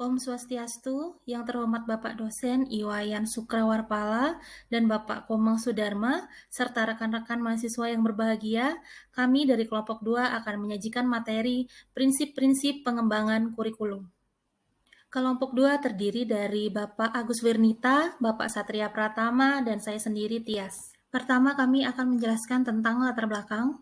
Om Swastiastu, yang terhormat Bapak dosen Iwayan Sukrawarpala dan Bapak Komang Sudarma, serta rekan-rekan mahasiswa yang berbahagia, kami dari kelompok 2 akan menyajikan materi prinsip-prinsip pengembangan kurikulum. Kelompok 2 terdiri dari Bapak Agus Wirnita, Bapak Satria Pratama, dan saya sendiri Tias. Pertama, kami akan menjelaskan tentang latar belakang.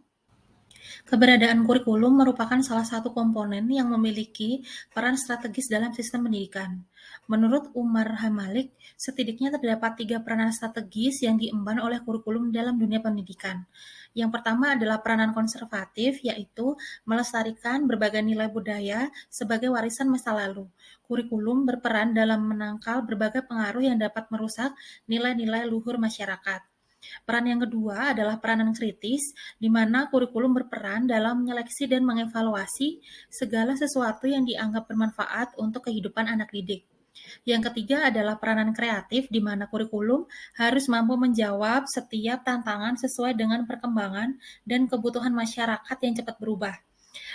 Keberadaan kurikulum merupakan salah satu komponen yang memiliki peran strategis dalam sistem pendidikan. Menurut Umar Hamalik, setidaknya terdapat 3 peranan strategis yang diemban oleh kurikulum dalam dunia pendidikan. Yang pertama adalah peranan konservatif, yaitu melestarikan berbagai nilai budaya sebagai warisan masa lalu. Kurikulum berperan dalam menangkal berbagai pengaruh yang dapat merusak nilai-nilai luhur masyarakat. Peran yang kedua adalah peranan kritis, di mana kurikulum berperan dalam menyeleksi dan mengevaluasi segala sesuatu yang dianggap bermanfaat untuk kehidupan anak didik. Yang ketiga adalah peranan kreatif, di mana kurikulum harus mampu menjawab setiap tantangan sesuai dengan perkembangan dan kebutuhan masyarakat yang cepat berubah.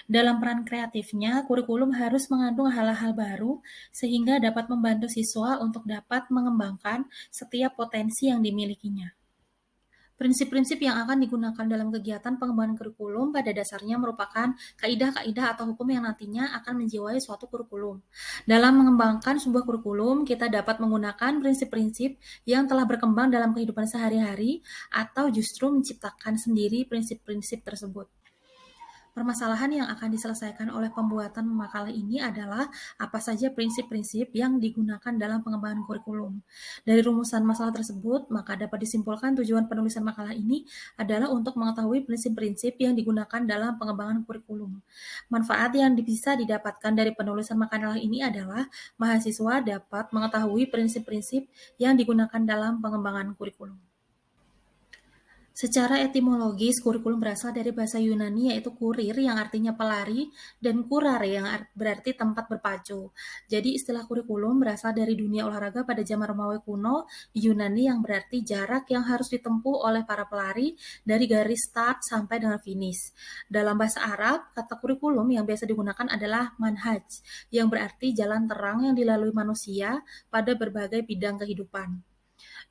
Dalam peran kreatifnya, kurikulum harus mengandung hal-hal baru sehingga dapat membantu siswa untuk dapat mengembangkan setiap potensi yang dimilikinya. Prinsip-prinsip yang akan digunakan dalam kegiatan pengembangan kurikulum pada dasarnya merupakan kaidah-kaidah atau hukum yang nantinya akan menjiwai suatu kurikulum. Dalam mengembangkan sebuah kurikulum, kita dapat menggunakan prinsip-prinsip yang telah berkembang dalam kehidupan sehari-hari atau justru menciptakan sendiri prinsip-prinsip tersebut. Permasalahan yang akan diselesaikan oleh pembuatan makalah ini adalah apa saja prinsip-prinsip yang digunakan dalam pengembangan kurikulum. Dari rumusan masalah tersebut, maka dapat disimpulkan tujuan penulisan makalah ini adalah untuk mengetahui prinsip-prinsip yang digunakan dalam pengembangan kurikulum. Manfaat yang bisa didapatkan dari penulisan makalah ini adalah mahasiswa dapat mengetahui prinsip-prinsip yang digunakan dalam pengembangan kurikulum. Secara etimologis, kurikulum berasal dari bahasa Yunani yaitu kurir yang artinya pelari dan kurare yang berarti tempat berpacu. Jadi istilah kurikulum berasal dari dunia olahraga pada zaman Romawi kuno di Yunani yang berarti jarak yang harus ditempuh oleh para pelari dari garis start sampai dengan finish. Dalam bahasa Arab, kata kurikulum yang biasa digunakan adalah manhaj, yang berarti jalan terang yang dilalui manusia pada berbagai bidang kehidupan.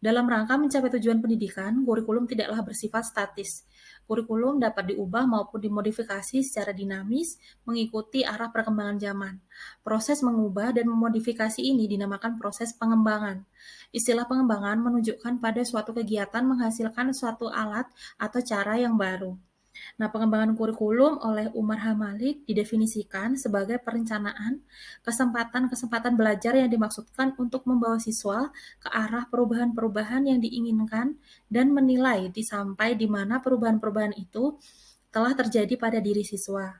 Dalam rangka mencapai tujuan pendidikan, kurikulum tidaklah bersifat statis. Kurikulum dapat diubah maupun dimodifikasi secara dinamis mengikuti arah perkembangan zaman. Proses mengubah dan memodifikasi ini dinamakan proses pengembangan. Istilah pengembangan menunjukkan pada suatu kegiatan menghasilkan suatu alat atau cara yang baru. Nah, pengembangan kurikulum oleh Umar Hamalik didefinisikan sebagai perencanaan kesempatan-kesempatan belajar yang dimaksudkan untuk membawa siswa ke arah perubahan-perubahan yang diinginkan dan menilai sampai di mana perubahan-perubahan itu telah terjadi pada diri siswa.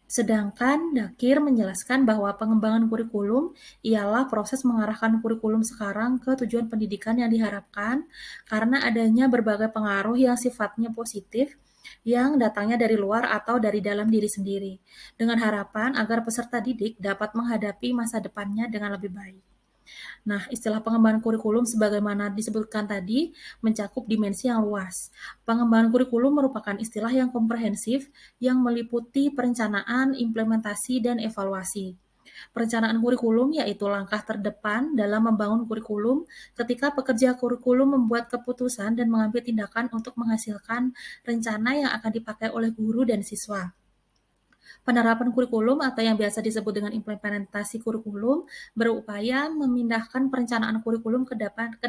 Sedangkan Dakir menjelaskan bahwa pengembangan kurikulum ialah proses mengarahkan kurikulum sekarang ke tujuan pendidikan yang diharapkan karena adanya berbagai pengaruh yang sifatnya positif yang datangnya dari luar atau dari dalam diri sendiri, dengan harapan agar peserta didik dapat menghadapi masa depannya dengan lebih baik. Nah, istilah pengembangan kurikulum sebagaimana disebutkan tadi mencakup dimensi yang luas. Pengembangan kurikulum merupakan istilah yang komprehensif yang meliputi perencanaan, implementasi, dan evaluasi. Perencanaan kurikulum yaitu langkah terdepan dalam membangun kurikulum ketika pekerja kurikulum membuat keputusan dan mengambil tindakan untuk menghasilkan rencana yang akan dipakai oleh guru dan siswa. Penerapan kurikulum atau yang biasa disebut dengan implementasi kurikulum berupaya memindahkan perencanaan kurikulum ke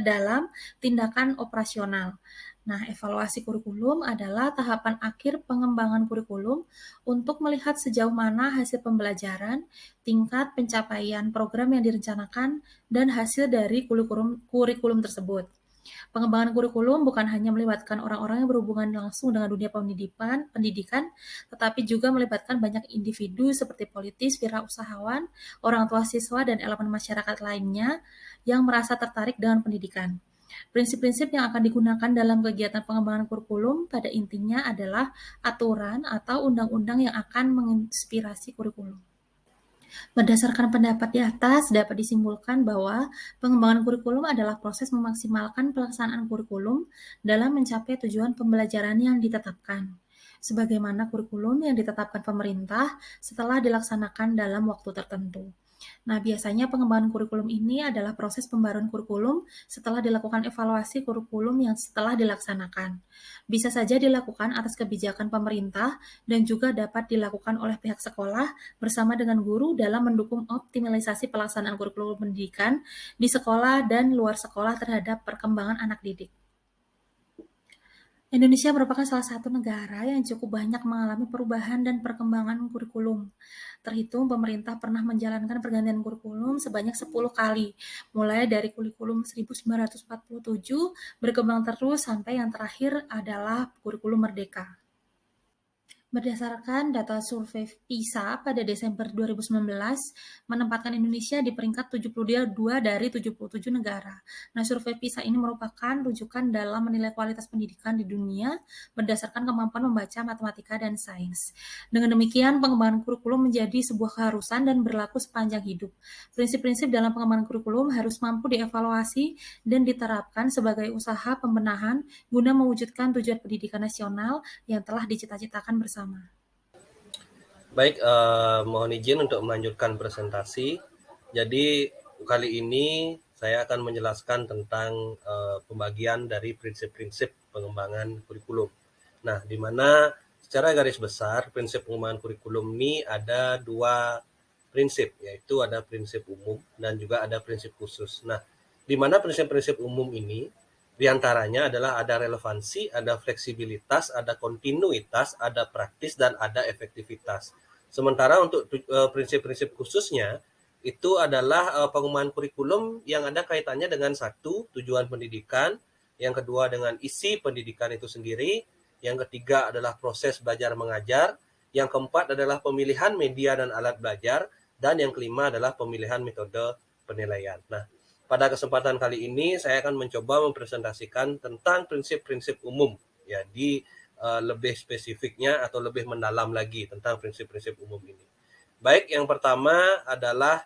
dalam tindakan operasional. Nah, evaluasi kurikulum adalah tahapan akhir pengembangan kurikulum untuk melihat sejauh mana hasil pembelajaran, tingkat pencapaian program yang direncanakan, dan hasil dari kurikulum tersebut. Pengembangan kurikulum bukan hanya melibatkan orang-orang yang berhubungan langsung dengan dunia pendidikan, tetapi juga melibatkan banyak individu seperti politis, wirausahawan, orang tua siswa, dan elemen masyarakat lainnya yang merasa tertarik dengan pendidikan. Prinsip-prinsip yang akan digunakan dalam kegiatan pengembangan kurikulum pada intinya adalah aturan atau undang-undang yang akan menginspirasi kurikulum. Berdasarkan pendapat di atas, dapat disimpulkan bahwa pengembangan kurikulum adalah proses memaksimalkan pelaksanaan kurikulum dalam mencapai tujuan pembelajaran yang ditetapkan, sebagaimana kurikulum yang ditetapkan pemerintah setelah dilaksanakan dalam waktu tertentu. Nah, biasanya pengembangan kurikulum ini adalah proses pembaruan kurikulum setelah dilakukan evaluasi kurikulum yang setelah dilaksanakan. Bisa saja dilakukan atas kebijakan pemerintah dan juga dapat dilakukan oleh pihak sekolah bersama dengan guru dalam mendukung optimalisasi pelaksanaan kurikulum pendidikan di sekolah dan luar sekolah terhadap perkembangan anak didik. Indonesia merupakan salah satu negara yang cukup banyak mengalami perubahan dan perkembangan kurikulum. Terhitung pemerintah pernah menjalankan pergantian kurikulum sebanyak 10 kali, mulai dari kurikulum 1947 berkembang terus sampai yang terakhir adalah kurikulum merdeka. Berdasarkan data survei PISA pada Desember 2019, menempatkan Indonesia di peringkat 72 dari 77 negara. Nah, survei PISA ini merupakan rujukan dalam menilai kualitas pendidikan di dunia berdasarkan kemampuan membaca matematika dan sains. Dengan demikian, pengembangan kurikulum menjadi sebuah keharusan dan berlaku sepanjang hidup. Prinsip-prinsip dalam pengembangan kurikulum harus mampu dievaluasi dan diterapkan sebagai usaha pembenahan guna mewujudkan tujuan pendidikan nasional yang telah dicita-citakan bersama. Baik, mohon izin untuk melanjutkan presentasi. Jadi kali ini saya akan menjelaskan tentang pembagian dari prinsip-prinsip pengembangan kurikulum. Nah, di mana secara garis besar prinsip pengembangan kurikulum ini ada dua prinsip, yaitu ada prinsip umum dan juga ada prinsip khusus. Nah, di mana prinsip-prinsip umum ini diantaranya adalah ada relevansi, ada fleksibilitas, ada kontinuitas, ada praktis, dan ada efektivitas. Sementara untuk prinsip-prinsip khususnya itu adalah pengembangan kurikulum yang ada kaitannya dengan satu, tujuan pendidikan, yang kedua dengan isi pendidikan itu sendiri, yang ketiga adalah proses belajar mengajar, yang keempat adalah pemilihan media dan alat belajar, dan yang kelima adalah pemilihan metode penilaian. Nah, pada kesempatan kali ini saya akan mencoba mempresentasikan tentang prinsip-prinsip umum ya di lebih spesifiknya atau lebih mendalam lagi tentang prinsip-prinsip umum ini. Baik, yang pertama adalah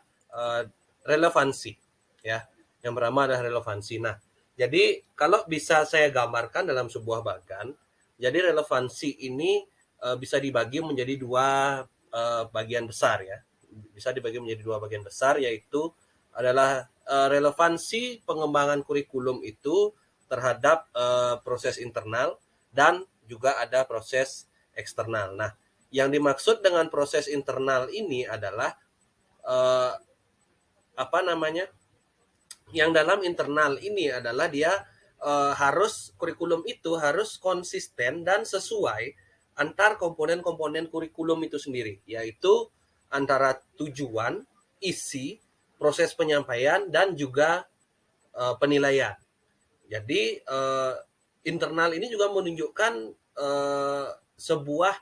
relevansi ya. Yang pertama adalah relevansi. Nah, jadi kalau bisa saya gambarkan dalam sebuah bagan, jadi relevansi ini bisa dibagi menjadi dua bagian besar ya. Bisa dibagi menjadi dua bagian besar, yaitu adalah relevansi pengembangan kurikulum itu terhadap proses internal dan juga ada proses eksternal. Nah, yang dimaksud dengan proses internal ini adalah eh, apa namanya? Yang dalam internal ini adalah dia harus kurikulum itu harus konsisten dan sesuai antar komponen-komponen kurikulum itu sendiri, yaitu antara tujuan, isi, proses penyampaian, dan juga penilaian. Jadi internal ini juga menunjukkan sebuah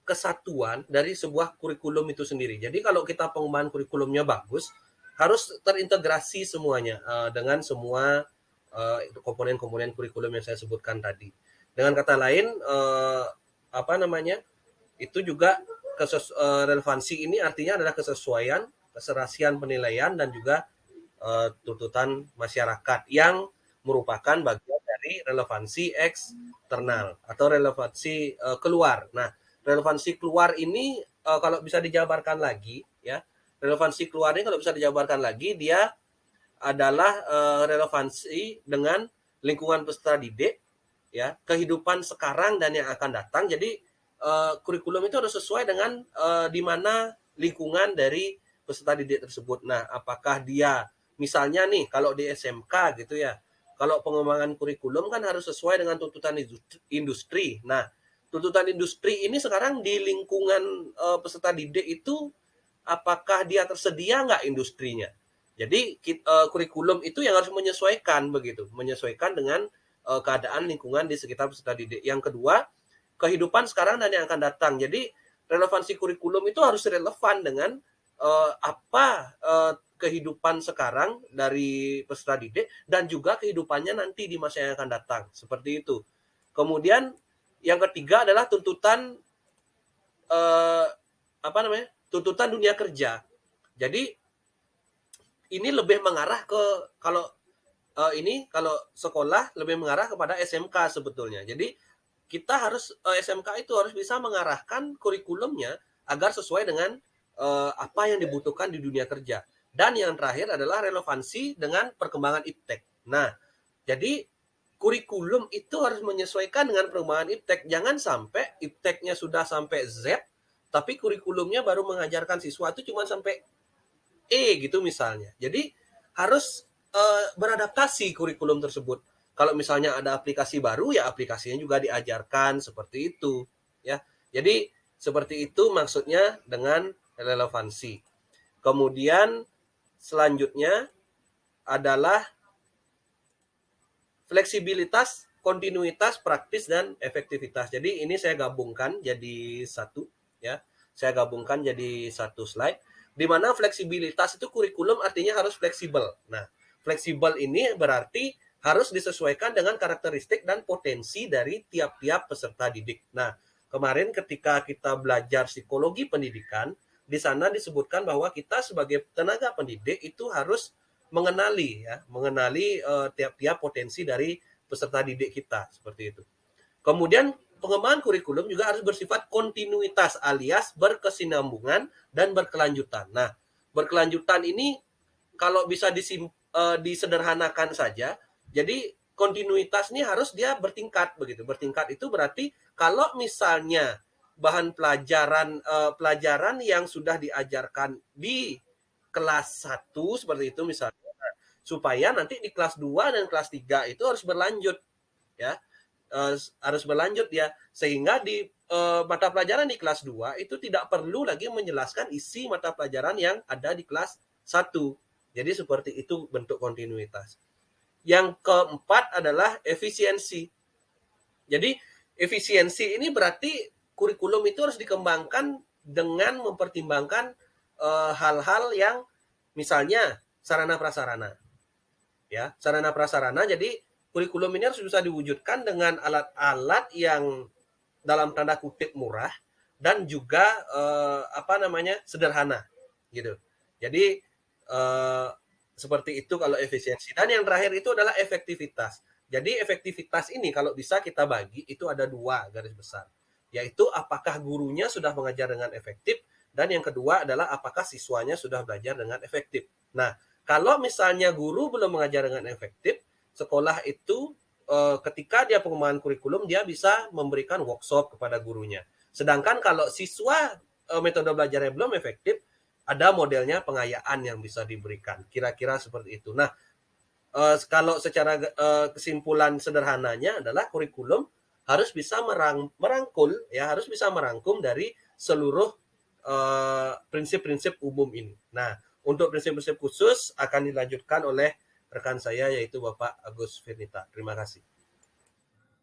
kesatuan dari sebuah kurikulum itu sendiri. Jadi kalau kita pengembangan kurikulumnya bagus, harus terintegrasi semuanya dengan semua komponen-komponen kurikulum yang saya sebutkan tadi. Dengan kata lain, apa namanya? Itu juga relevansi ini artinya adalah kesesuaian, keserasian penilaian, dan juga tuntutan masyarakat yang merupakan bagian dari relevansi eksternal atau relevansi keluar. Nah, relevansi keluar ini kalau bisa dijabarkan lagi ya, relevansi keluar ini kalau bisa dijabarkan lagi, dia adalah relevansi dengan lingkungan peserta didik ya, kehidupan sekarang dan yang akan datang. Jadi kurikulum itu harus sesuai dengan di mana lingkungan dari peserta didik tersebut. Nah, apakah dia misalnya nih kalau di SMK gitu ya, kalau pengembangan kurikulum kan harus sesuai dengan tuntutan industri. Nah, tuntutan industri ini sekarang di lingkungan peserta didik itu apakah dia tersedia nggak industrinya? Jadi kurikulum itu yang harus menyesuaikan begitu, menyesuaikan dengan keadaan lingkungan di sekitar peserta didik. Yang kedua, kehidupan sekarang dan yang akan datang. Jadi relevansi kurikulum itu harus relevan dengan apa kehidupan sekarang dari peserta didik dan juga kehidupannya nanti di masa yang akan datang. Seperti itu. Kemudian yang ketiga adalah tuntutan apa namanya? Tuntutan dunia kerja. Jadi ini lebih mengarah ke kalau ini kalau sekolah lebih mengarah kepada SMK sebetulnya. Jadi kita harus SMK itu harus bisa mengarahkan kurikulumnya agar sesuai dengan apa yang dibutuhkan di dunia kerja. Dan yang terakhir adalah relevansi dengan perkembangan iptek. Nah, jadi kurikulum itu harus menyesuaikan dengan perkembangan iptek. Jangan sampai ipteknya sudah sampai Z, tapi kurikulumnya baru mengajarkan siswa itu cuma sampai E gitu misalnya. Jadi harus beradaptasi kurikulum tersebut. Kalau misalnya ada aplikasi baru, ya aplikasinya juga diajarkan seperti itu, ya. Jadi seperti itu maksudnya dengan relevansi. Kemudian selanjutnya adalah fleksibilitas, kontinuitas, praktis, dan efektivitas. Jadi ini saya gabungkan jadi satu, ya. Saya gabungkan jadi satu slide. Di mana fleksibilitas itu kurikulum artinya harus fleksibel. Nah, fleksibel ini berarti harus disesuaikan dengan karakteristik dan potensi dari tiap-tiap peserta didik. Nah, kemarin ketika kita belajar psikologi pendidikan, di sana disebutkan bahwa kita sebagai tenaga pendidik itu harus mengenali tiap-tiap potensi dari peserta didik kita seperti itu. Kemudian pengembangan kurikulum juga harus bersifat kontinuitas alias berkesinambungan dan berkelanjutan. Nah, berkelanjutan ini kalau bisa disederhanakan saja, jadi kontinuitas ini harus dia bertingkat begitu. Bertingkat itu berarti kalau misalnya bahan pelajaran yang sudah diajarkan di kelas 1 seperti itu misalnya, supaya nanti di kelas 2 dan kelas 3 itu harus berlanjut, ya. Harus berlanjut ya, sehingga di mata pelajaran di kelas 2 itu tidak perlu lagi menjelaskan isi mata pelajaran yang ada di kelas 1. Jadi seperti itu bentuk kontinuitas. Yang keempat adalah efisiensi. Jadi efisiensi ini berarti kurikulum itu harus dikembangkan dengan mempertimbangkan hal-hal yang misalnya sarana prasarana. Ya, sarana prasarana. Jadi kurikulum ini harus bisa diwujudkan dengan alat-alat yang dalam tanda kutip murah dan juga sederhana gitu. Jadi seperti itu kalau efisiensi. Dan yang terakhir itu adalah efektivitas. Jadi efektivitas ini kalau bisa kita bagi itu ada 2 garis besar, yaitu apakah gurunya sudah mengajar dengan efektif, dan yang kedua adalah apakah siswanya sudah belajar dengan efektif. Nah, kalau misalnya guru belum mengajar dengan efektif, sekolah itu ketika dia pengembangan kurikulum dia bisa memberikan workshop kepada gurunya. Sedangkan kalau siswa metode belajarnya belum efektif, ada modelnya pengayaan yang bisa diberikan. Kira-kira seperti itu. Nah, kalau secara kesimpulan sederhananya adalah kurikulum harus bisa merangkul, ya, harus bisa merangkum dari seluruh prinsip-prinsip umum ini. Nah, untuk prinsip-prinsip khusus akan dilanjutkan oleh rekan saya yaitu Bapak Agus Firnita. Terima kasih.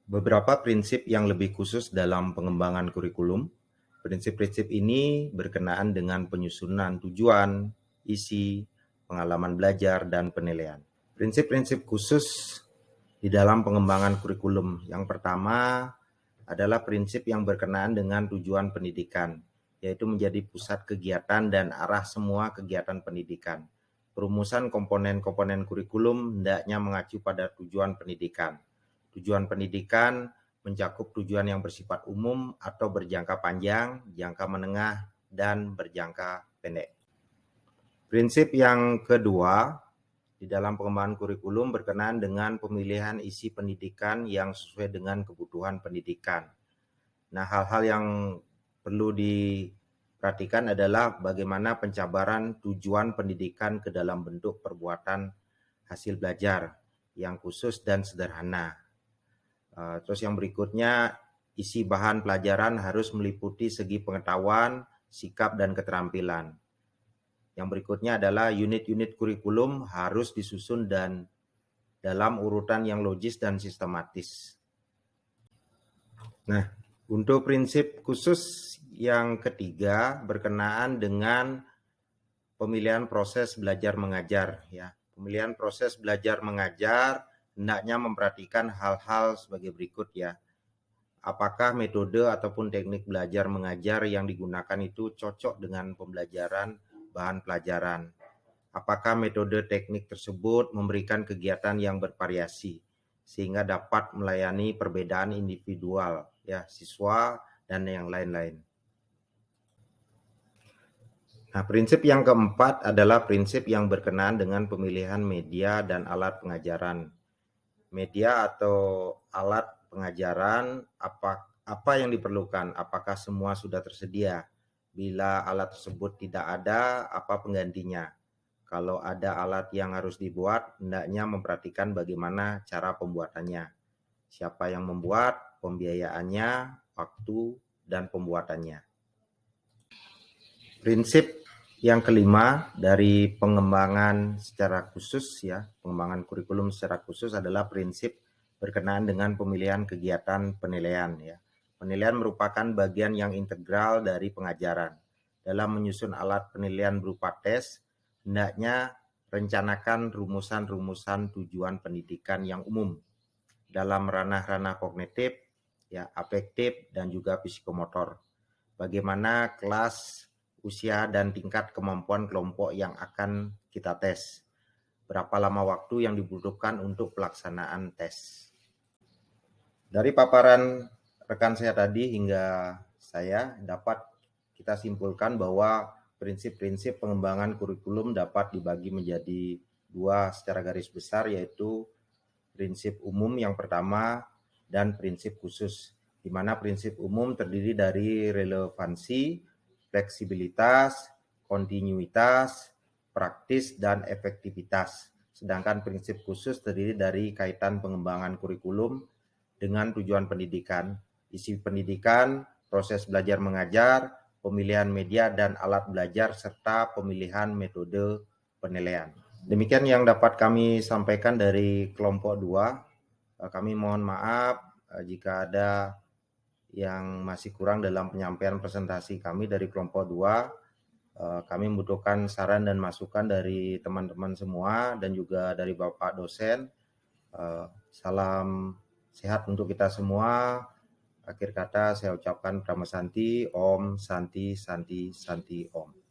Beberapa prinsip yang lebih khusus dalam pengembangan kurikulum. Prinsip-prinsip ini berkenaan dengan penyusunan tujuan, isi, pengalaman belajar, dan penilaian. Prinsip-prinsip khusus di dalam pengembangan kurikulum. Yang pertama adalah prinsip yang berkenaan dengan tujuan pendidikan, yaitu menjadi pusat kegiatan dan arah semua kegiatan pendidikan. Perumusan komponen-komponen kurikulum hendaknya mengacu pada tujuan pendidikan. Tujuan pendidikan mencakup tujuan yang bersifat umum atau berjangka panjang, jangka menengah, dan berjangka pendek. Prinsip yang kedua di dalam pengembangan kurikulum berkenaan dengan pemilihan isi pendidikan yang sesuai dengan kebutuhan pendidikan. Nah, hal-hal yang perlu diperhatikan adalah bagaimana pencabaran tujuan pendidikan ke dalam bentuk perbuatan hasil belajar yang khusus dan sederhana. Terus yang berikutnya, isi bahan pelajaran harus meliputi segi pengetahuan, sikap, dan keterampilan. Yang berikutnya adalah unit-unit kurikulum harus disusun dan dalam urutan yang logis dan sistematis. Nah, untuk prinsip khusus yang ketiga berkenaan dengan pemilihan proses belajar mengajar, ya. Pemilihan proses belajar mengajar hendaknya memperhatikan hal-hal sebagai berikut, ya. Apakah metode ataupun teknik belajar mengajar yang digunakan itu cocok dengan pembelajaran bahan pelajaran? Apakah metode teknik tersebut memberikan kegiatan yang bervariasi sehingga dapat melayani perbedaan individual, ya, siswa dan yang lain-lain. Nah, prinsip yang keempat adalah prinsip yang berkenaan dengan pemilihan media dan alat pengajaran. Media atau alat pengajaran, apa yang diperlukan? Apakah semua sudah tersedia? Bila alat tersebut tidak ada, apa penggantinya? Kalau ada alat yang harus dibuat, hendaknya memperhatikan bagaimana cara pembuatannya. Siapa yang membuat, pembiayaannya, waktu, dan pembuatannya. Prinsip yang kelima dari pengembangan secara khusus pengembangan kurikulum secara khusus adalah prinsip berkenaan dengan pemilihan kegiatan penilaian ya. Penilaian merupakan bagian yang integral dari pengajaran. Dalam menyusun alat penilaian berupa tes, hendaknya rencanakan rumusan-rumusan tujuan pendidikan yang umum dalam ranah-ranah kognitif, afektif, dan juga psikomotor. Bagaimana kelas, usia, dan tingkat kemampuan kelompok yang akan kita tes. Berapa lama waktu yang dibutuhkan untuk pelaksanaan tes. Dari paparan rekan saya tadi hingga saya dapat kita simpulkan bahwa prinsip-prinsip pengembangan kurikulum dapat dibagi menjadi dua secara garis besar, yaitu prinsip umum yang pertama dan prinsip khusus, di mana prinsip umum terdiri dari relevansi, fleksibilitas, kontinuitas, praktis, dan efektivitas. Sedangkan prinsip khusus terdiri dari kaitan pengembangan kurikulum dengan tujuan pendidikan, isi pendidikan, proses belajar mengajar, pemilihan media dan alat belajar, serta pemilihan metode penilaian. Demikian yang dapat kami sampaikan dari kelompok 2. Kami mohon maaf jika ada yang masih kurang dalam penyampaian presentasi kami dari kelompok 2. Kami membutuhkan saran dan masukan dari teman-teman semua dan juga dari Bapak dosen. Salam sehat untuk kita semua. Akhir kata saya ucapkan Prama Santi, Om Santi Santi Santi Om.